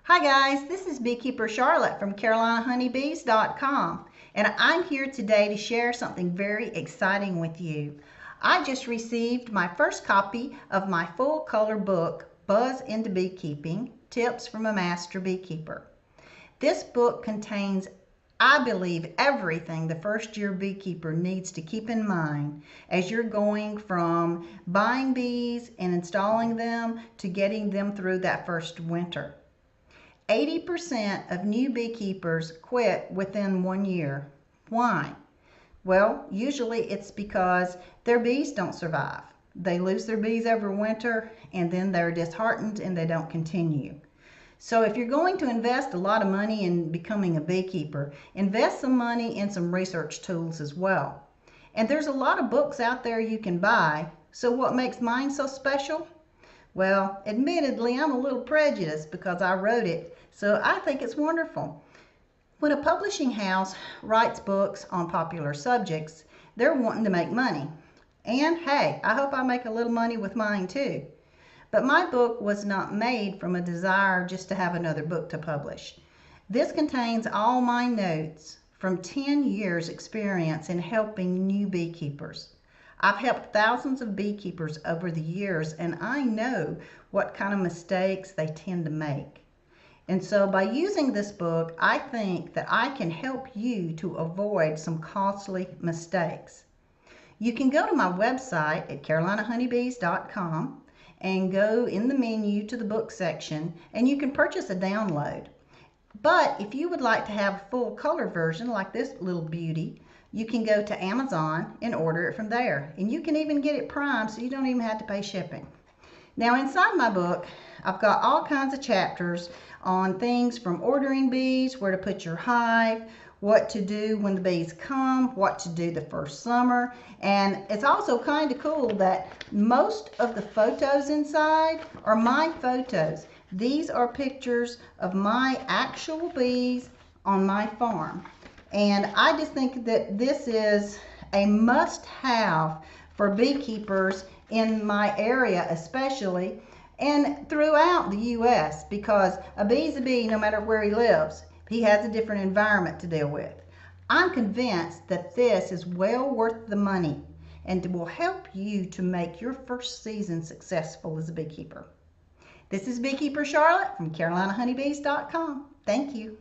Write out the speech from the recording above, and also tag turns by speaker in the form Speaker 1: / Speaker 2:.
Speaker 1: Hi guys, this is Beekeeper Charlotte from CarolinaHoneybees.com, and I'm here today to share something very exciting with you. I just received my first copy of my full color book, Buzz into Beekeeping, Tips from a Master Beekeeper. This book contains, I believe, everything the first year beekeeper needs to keep in mind as you're going from buying bees and installing them to getting them through that first winter. 80% of new beekeepers quit within 1 year. Why? Well, usually it's because their bees don't survive. They lose their bees over winter and then they're disheartened and they don't continue. So if you're going to invest a lot of money in becoming a beekeeper, invest some money in some research tools as well. And there's a lot of books out there you can buy. So what makes mine so special? Well, admittedly, I'm a little prejudiced because I wrote it, so I think it's wonderful. When a publishing house writes books on popular subjects, they're wanting to make money. And hey, I hope I make a little money with mine too. But my book was not made from a desire just to have another book to publish. This contains all my notes from 10 years experience in helping new beekeepers. I've helped thousands of beekeepers over the years, and I know what kind of mistakes they tend to make. And so by using this book, I think that I can help you to avoid some costly mistakes. You can go to my website at CarolinaHoneybees.com and go in the menu to the book section, and you can purchase a download. But if you would like to have a full color version like this little beauty, you can go to Amazon and order it from there. And you can even get it primed so you don't even have to pay shipping. Now inside my book, I've got all kinds of chapters on things from ordering bees, where to put your hive, what to do when the bees come, what to do the first summer. And it's also kind of cool that most of the photos inside are my photos. These are pictures of my actual bees on my farm. And I just think that this is a must-have for beekeepers in my area especially, and throughout the U.S., because a bee's a bee no matter where he lives. He has a different environment to deal with. I'm convinced that this is well worth the money and will help you to make your first season successful as a beekeeper. This is Beekeeper Charlotte from CarolinaHoneybees.com. Thank you.